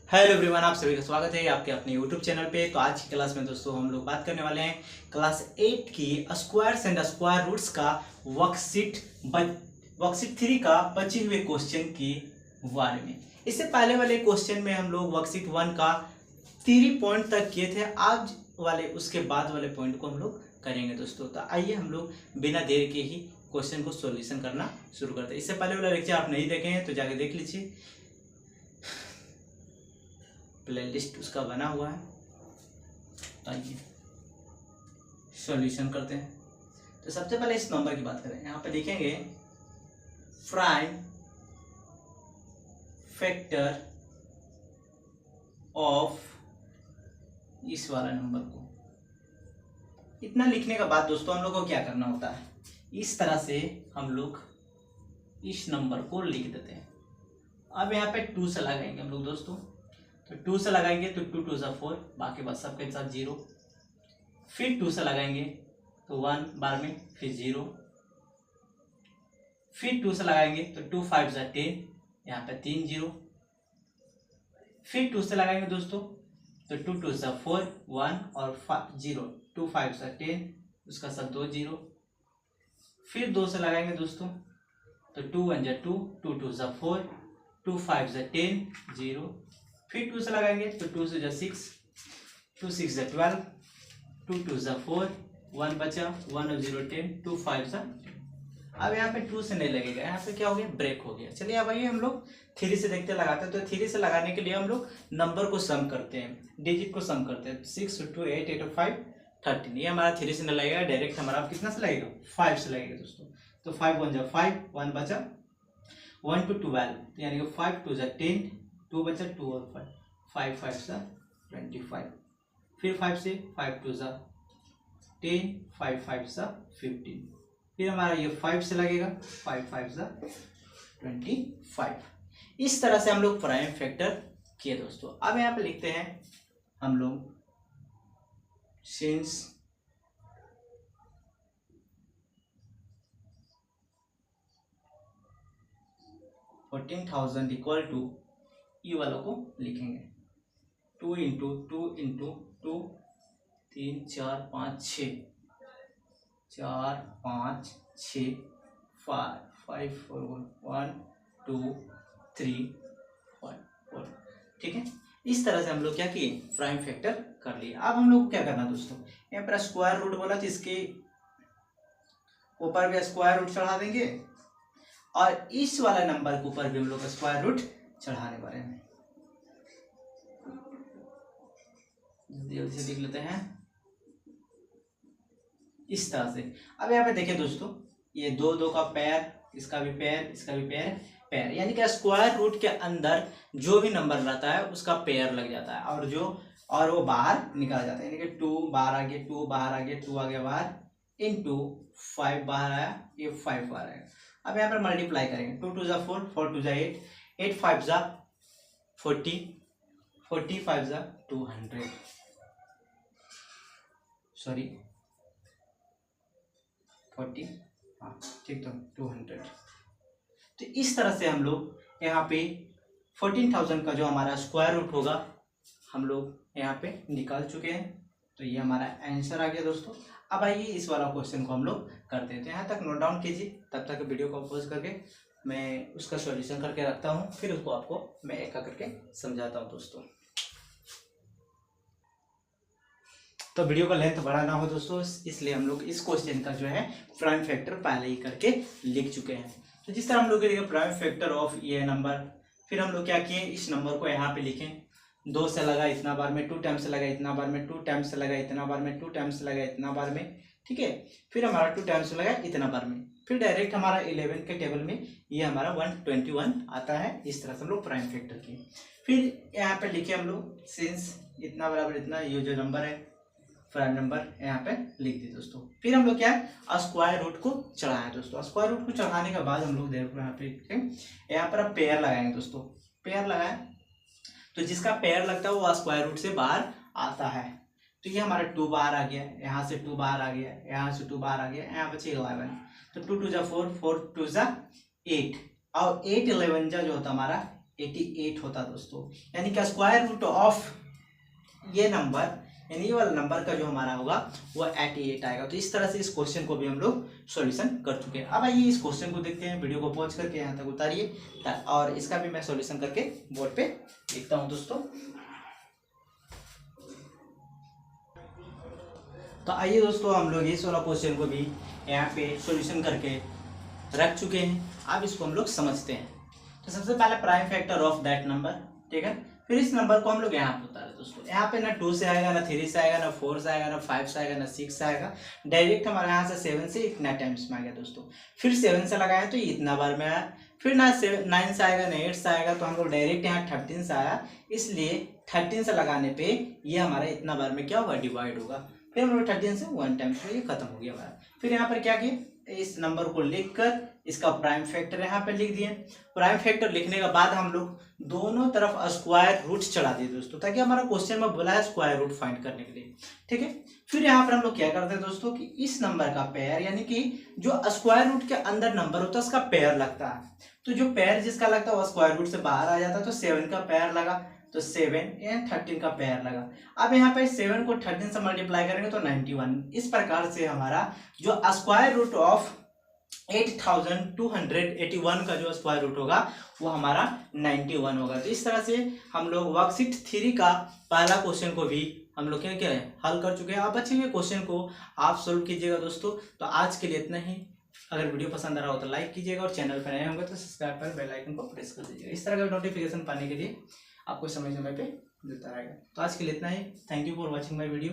Hello everyone, आप सभी का स्वागत है आपके अपने यूट्यूब चैनल पे। तो आज की क्लास में दोस्तों हम लोग बात करने वाले हैं क्लास 8 की स्क्वायर्स एंड स्क्वायर रूट्स का वर्कशीट 3 का बचे हुए क्वेश्चन के बारे में। इससे पहले वाले क्वेश्चन में हम लोग वर्कशीट 1 का 3 पॉइंट तक किए थे। आज वाले उसके बाद वाले पॉइंट को हम लोग करेंगे दोस्तों। तो आइए हम लोग बिना देर के ही क्वेश्चन को सॉल्यूशन करना शुरू करते हैं। इससे पहले वाला लेक्चर आप नहीं देखे हैं तो जाके देख लीजिए, प्लेलिस्ट उसका बना हुआ है। आइए सॉल्यूशन करते हैं। तो सबसे पहले इस नंबर की बात करें, यहाँ पे लिखेंगे प्राइम फैक्टर ऑफ इस वाला नंबर को। इतना लिखने के बाद दोस्तों हम लोग को क्या करना होता है, इस तरह से हम लोग इस नंबर को लिख देते हैं। अब यहाँ पे 2 से लगाएंगे हम लोग दोस्तों। तो 2 से लगाएंगे तो 2 2 4, बाकी बात सबके साथ 0। फिर 2 से लगाएंगे तो 1 बार में, फिर 0। फिर 2 से लगाएंगे तो 2 5 10, यहाँ पे 3 0। फिर 2 से लगाएंगे दोस्तों तो 2 2 4 1 और 0, 2 5 10, उसका साथ 2 0। फिर 2 से लगाएंगे दोस्तों तो 2 1 2, 2 2 4, 2 5 10 0। फिर 2 से लगाएंगे तो 2 से 6, 2 6 12, 2 2 4, 1 बचा, 1 और 0 10, 2 5 10। अब यहाँ पे 2 से नहीं लगेगा, यहाँ पे क्या हो गया, ब्रेक हो गया। चलिए अब आइए हम लोग 3 से देखते लगाते हैं। तो 3 से लगाने के लिए हम लोग नंबर को सम करते हैं, डिजिट को सम करते हैं। 6 2 8 8 5 13, ये हमारा 3 से नहीं लगेगा, डायरेक्ट हमारा कितना से लगेगा, 5 से लगेगा दोस्तों। तो 5 1 5, 1 बचा, 1 to 12, यानी कि 5 2 10, 2 बचा, 2 और 5, 5 5 25। फिर 5 से 5 2 10, 5 5 15। फिर हमारा ये 5 से लगेगा, 5 5 25। इस तरह से हम लोग प्राइम फैक्टर किए दोस्तों। अब यहाँ पे लिखते हैं हम लोग सिंस 14,000 इक्वल टू, ई वालों को लिखेंगे 2 इंटू 2 इंटू 2, 3 4 5 6, 4 5 6, 5 4 1 2 3 5 4। ठीक है, इस तरह से हम लोग क्या किए, प्राइम फैक्टर कर लिए। अब हम लोग को क्या करना दोस्तों, यहाँ पर स्क्वायर रूट बोला तो इसके ऊपर भी स्क्वायर रूट चढ़ा देंगे और इस वाला नंबर के ऊपर भी हम लोग स्क्वायर रूट चढ़ाने वाले हैं। जल्दी से लिख लेते हैं इस तरह से। अब यहाँ पे देखिए दोस्तों, ये 2 2 का पैर, इसका भी पैर, इसका भी पैर, पैर, यानी कि स्क्वायर रूट के अंदर जो भी नंबर रहता है उसका पैर लग जाता है और वो बाहर निकल जाता है। यानी कि 2 बाहर आ गया, 2 बाहर आ गया, 2 आ गया बाहर, इनटू 5 बाहर आया, ये 5 बाहर आएगा। अब यहाँ पर मल्टीप्लाई करेंगे, 2 2 4, 4 2 8, 8 5 40, 40 5 200, सॉरी 40, हाँ ठीक, तो 200। तो इस तरह से हम लोग यहाँ पे 14,000 का जो हमारा स्क्वायर रूट होगा हम लोग यहाँ पे निकाल चुके हैं। तो ये हमारा आंसर आ गया दोस्तों। अब आइए इस वाला क्वेश्चन को हम लोग करते हैं। तो यहाँ तक नोट डाउन कीजिए, तब तक वीडियो को पॉज करके मैं उसका सॉल्यूशन करके रखता हूँ, फिर उसको आपको मैं एक करके समझाता हूँ दोस्तों। तो वीडियो का लेंथ बड़ा ना हो दोस्तों, इसलिए हम लोग इस क्वेश्चन का जो है प्राइम फैक्टर पहले ही करके लिख चुके हैं। तो जिस तरह हम लोग लिखे प्राइम फैक्टर ऑफ ये नंबर, फिर हम लोग क्या किए, इस नंबर को यहाँ पे लिखें। 2 से लगा इतना बार में, 2 टाइम्स से लगा इतना बार में, 2 टाइम्स से लगा इतना बार में, 2 टाइम्स से लगा इतना बार में, ठीक है। फिर हमारा 2 टाइम्स से लगा इतना बार में, फिर डायरेक्ट हमारा 11 के टेबल में ये हमारा 121 आता है। इस तरह से हम लोग प्राइम फैक्टर किए। फिर यहाँ पे लिखे हम लोग सिंस इतना बराबर इतना, ये जो नंबर है प्राइम नंबर यहाँ पे लिख दिए दोस्तों। फिर हम लोग क्या है, स्क्वायर रूट को चढ़ाए दोस्तों। स्क्वायर रूट को चढ़ाने के बाद हम लोग देखो यहाँ पर अब पेयर लगाएंगे दोस्तों। पेयर लगाए तो जिसका पेयर लगता है वो स्क्वायर रूट से बाहर आता है। तो ये हमारा 2 बाहर आ गया, यहाँ से 2 बाहर आ गया, यहाँ से 2 बाहर आ गया, यहाँ बचे 11। तो 2 2 4, 4 2 8, और 8 11 जो होता हमारा 88 होता दोस्तों। यानी कि स्क्वायर रूट ऑफ ये नंबर, यानी ये वाला नंबर का जो हमारा होगा वो 88 आएगा। तो इस तरह से इस क्वेश्चन को भी हम लोग सॉल्यूशन कर चुके हैं। अब आइए इस क्वेश्चन को देखते हैं, वीडियो को पॉज करके यहाँ तक उतारिए और इसका भी मैं सॉल्यूशन करके बोर्ड पे लिखता हूँ दोस्तों। तो आइए दोस्तों हम लोग इस वाला क्वेश्चन को भी यहाँ पे सॉल्यूशन करके रख चुके हैं। अब इसको हम लोग समझते हैं। तो सबसे पहले prime factor of that number, ठीक है। फिर इस नंबर को हम लोग यहाँ पे उतारे दोस्तों। यहाँ पे ना 2 से आएगा, ना 3 से आएगा, ना 4 से आएगा, ना 5 से आएगा, ना 6 से आएगा। डायरेक्ट हमारे यहाँ से 7 से इतना टाइम्स में आ गया दोस्तों। फिर 7 से लगाया तो इतना बार में आया। फिर ना 9 से आएगा, ना 8 से आएगा, तो हम लोग डायरेक्ट यहाँ 13 से आया, इसलिए 13 से लगाने पे ये हमारा इतना बार में क्या होगा, डिवाइड होगा। फिर हम लोग 13 से 1 टाइम्स में ये खत्म हो गया हमारा। फिर यहाँ पर क्या किए, इस नंबर को लिखकर इसका प्राइम फैक्टर यहाँ पे लिख दिए। प्राइम फैक्टर लिखने के बाद हम लोग दोनों तरफ स्क्वायर रूट चढ़ा दिए दोस्तों, ताकि हमारा क्वेश्चन में बोला है स्क्वायर रूट फाइंड करने के लिए, ठीक है। फिर यहाँ पर हम लोग क्या करते हैं दोस्तों कि इस नंबर का पेयर, यानी कि जो स्क्वायर रूट के अंदर नंबर होता है उसका पेयर लगता है। तो जो पेयर जिसका लगता है वो स्क्वायर रूट से बाहर आ जाता है। तो 7 का पेयर लगा तो 7 एंड 13 का पेयर लगा। अब यहाँ पे 7 को 13 से मल्टीप्लाई करेंगे तो 91। इस प्रकार से हमारा जो स्क्वायर रूट ऑफ 8281 का जो स्क्वायर रूट होगा वो हमारा 91 होगा। तो इस तरह से हम लोग वर्कशीट 3 का पहला क्वेश्चन को भी हम लोग क्या है हल कर चुके हैं। अब बचे हुए क्वेश्चन को आप सोल्व कीजिएगा दोस्तों। तो आज के लिए इतना ही। अगर वीडियो पसंद आ रहा हो तो लाइक कीजिएगा और चैनल पर नए होंगे तो सब्सक्राइब कर बेल आइकन को प्रेस कर दीजिएगा। इस तरह का नोटिफिकेशन पाने के लिए आपको समय समय पे मिलता रहेगा। तो आज के लिए इतना ही। Thank you for watching my video.